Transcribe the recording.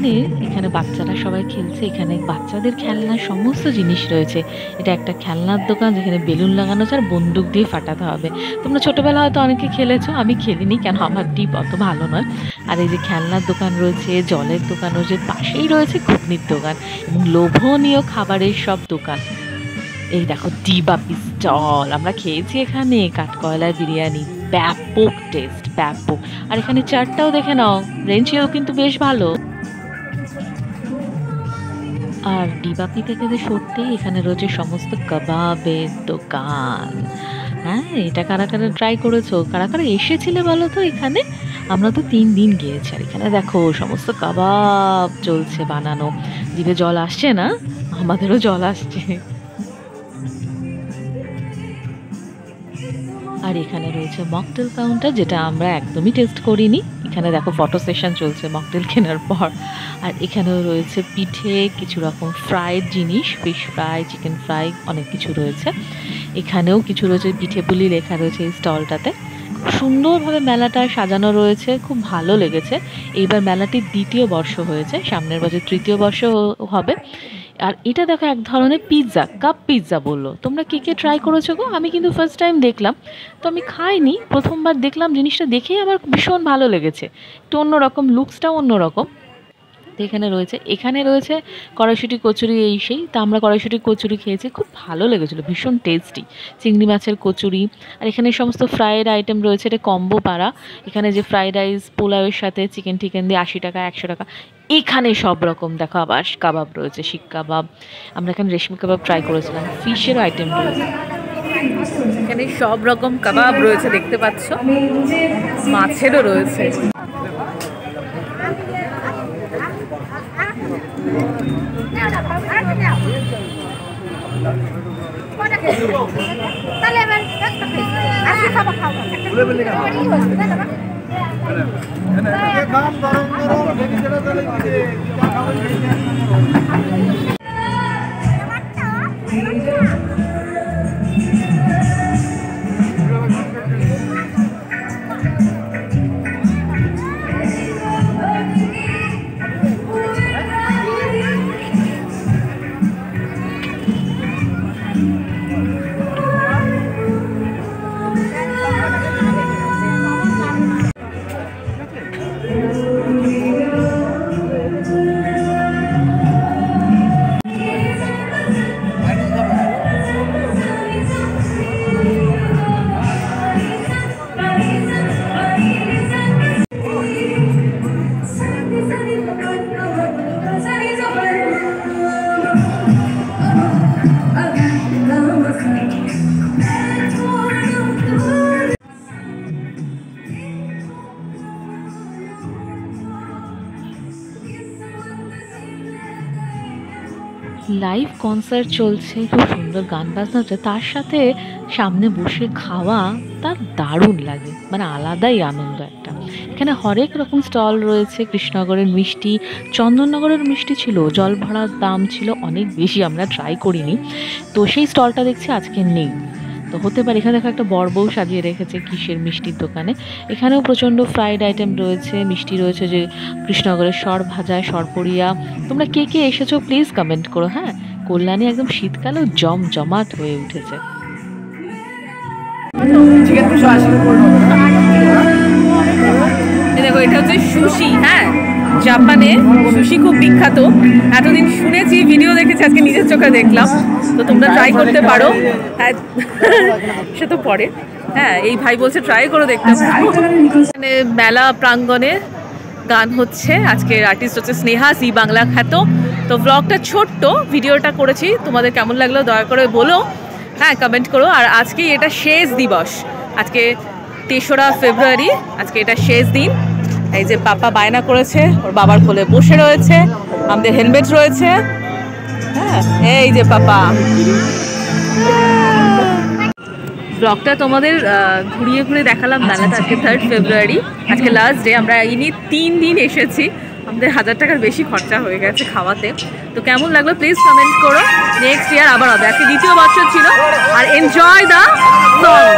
দিনে এখানে বাচ্চারা সবাই খেলছে। এখানে বাচ্চাদের খেলনার সমস্ত জিনিস রয়েছে। এটা একটা খেলনার দোকান যেখানে বেলুন লাগানো আছে আর বন্দুক দিয়ে ফাটাতে হবে। তোমরা ছোটবেলা হয়তো অনেকে খেলেছো, আমি খেলিনি কেন আমার টিপ অত ভালো নয়। আর এই যে খেলনার দোকান রয়েছে, জলের দোকান রয়েছে, পাশেই রয়েছে ঘুগনির দোকান এবং লোভনীয় খাবারের সব দোকান। এই দেখো ডিবাপি স্টল, আমরা খেয়েছি এখানে কাঠকয়লার বিরিয়ানি, ব্যাপক টেস্ট ব্যাপক। আর এখানে চাটটাও দেখে নাও, রেঞ্জেও কিন্তু বেশ ভালো। আর ডিবাপি থেকে যে সত্যি এখানে রয়েছে সমস্ত কাবাবের দোকান। হ্যাঁ, এটা কারা কারা ট্রাই করেছো, কারা কারা এসেছিলে বলো তো এখানে? আমরা তো 3 দিন গিয়েছি। আর এখানে দেখো সমস্ত কাবাব চলছে বানানো। জিভে জল আসছে না? আমাদেরও জল আসছে। আর এখানে রয়েছে মকটেল কাউন্টার, যেটা আমরা একদমই টেস্ট করিনি। এখানে দেখো ফটো সেশন চলছে মকটেল কেনার পর। আর এখানেও রয়েছে পিঠে, কিছু রকম ফ্রাইড জিনিস, ফিশ ফ্রাই, চিকেন ফ্রাই, অনেক কিছু রয়েছে। এখানেও কিছু রয়েছে, পিঠে পুলি লেখা রয়েছে এই স্টলটাতে। খুব সুন্দরভাবে মেলাটা সাজানো রয়েছে, খুব ভালো লেগেছে। এইবার মেলাটির 2য় বর্ষ হয়েছে, সামনের বছর 3য় বর্ষ হবে। আর এটা দেখো এক ধরনের পিৎজা, কাপ পিৎজা বললো। তোমরা কে কে ট্রাই করেছো গো? আমি কিন্তু ফার্স্ট টাইম দেখলাম, তো আমি খাইনি, প্রথমবার দেখলাম। জিনিসটা দেখেই আমার ভীষণ ভালো লেগেছে, একটু অন্যরকম, লুকসটাও অন্যরকম। তো এখানে রয়েছে কড়াইশুঁটি কচুরি, এই সেই। তা আমরা কড়াইশুঁটি কচুরি খেয়েছি, খুব ভালো লেগেছিলো, ভীষণ টেস্টি। চিংড়ি মাছের কচুরি। আর এখানে সমস্ত ফ্রাইড আইটেম রয়েছে, এটা কম্বো পাড়া। এখানে যে ফ্রাইড রাইস পোলাওয়ের সাথে চিকেন টিকেন দিয়ে 80 টাকা 100 টাকা। এখানে সব রকম দেখো আবার কাবাব রয়েছে, শিক কাবাব। আমরা এখানে রেশমি কাবাব ট্রাই করেছিলাম, ফিশেরও আইটেম রয়েছে। এখানে সব রকম কাবাব রয়েছে দেখতে পাচ্ছ, মাছেরও রয়েছে। লাইভ কনসার্ট চলছে, খুব সুন্দর গান বাজনা হচ্ছে, তার সাথে সামনে বসে খাওয়া, তার দারুণ লাগে, মানে আলাদাই আনন্দ একটা। এখানে হরেক রকম স্টল রয়েছে। কৃষ্ণনগরের মিষ্টি, চন্দননগরের মিষ্টি ছিল, জল ভরার দাম ছিল অনেক বেশি, আমরা ট্রাই করিনি। তো সেই স্টলটা দেখছি আজকে নেই, তো হতে পারে। এখানে দেখো একটা বড় বউ সাজিয়ে রেখেছে কিসের মিষ্টির দোকানে। এখানেও প্রচণ্ড ফ্রাইড আইটেম রয়েছে, মিষ্টি রয়েছে, যে কৃষ্ণনগরের সর ভাজা, সরপুরিয়া। তোমরা কে কে এসেছো প্লিজ কমেন্ট করো। হ্যাঁ, কল্যাণী একদম শীতকালেও জমজমাট হয়ে উঠেছে। দেখো এটা হচ্ছে সুশি। হ্যাঁ, জাপানে সুশি খুব বিখ্যাত, এতদিন শুনেছি, ভিডিও দেখেছি, আজকে নিজের চোখে দেখলাম। তো তোমরা ট্রাই করতে পারো। হ্যাঁ, সে তো পরে। হ্যাঁ, এই ভাই বলছে ট্রাই করে দেখতে। এখানে মেলা প্রাঙ্গণে গান হচ্ছে। আজকের আর্টিস্ট হচ্ছে স্নেহা, জি বাংলা খ্যাত। তো ব্লগটা ছোট্ট, ভিডিওটা করেছি, তোমাদের কেমন লাগলো দয়া করে বলো। হ্যাঁ, কমেন্ট করো। আর আজকে এটা শেষ দিবস, আজকে 3রা ফেব্রুয়ারি, আজকে এটা শেষ দিন। এই যে পাপা বায়না করেছে, ওর বাবার কোলে বসে রয়েছে, আমাদের হেলমেট রয়েছে। হ্যাঁ, এই যে পাপা। ব্লগটা তোমাদের ঘুরিয়ে ঘুরে দেখালাম মেলাটা। আজকে 3rd ফেব্রুয়ারি, আজকে লাস্ট ডে। আমরা ইনি 3 দিন এসেছি, আমাদের 1000 টাকার বেশি খরচা হয়ে গেছে খাওয়াতে। তো কেমন লাগলো প্লিজ কমেন্ট করো। নেক্সট ইয়ার আবার হবে, আজকে 2য় বছর ছিল। আর এনজয় দ্য সং।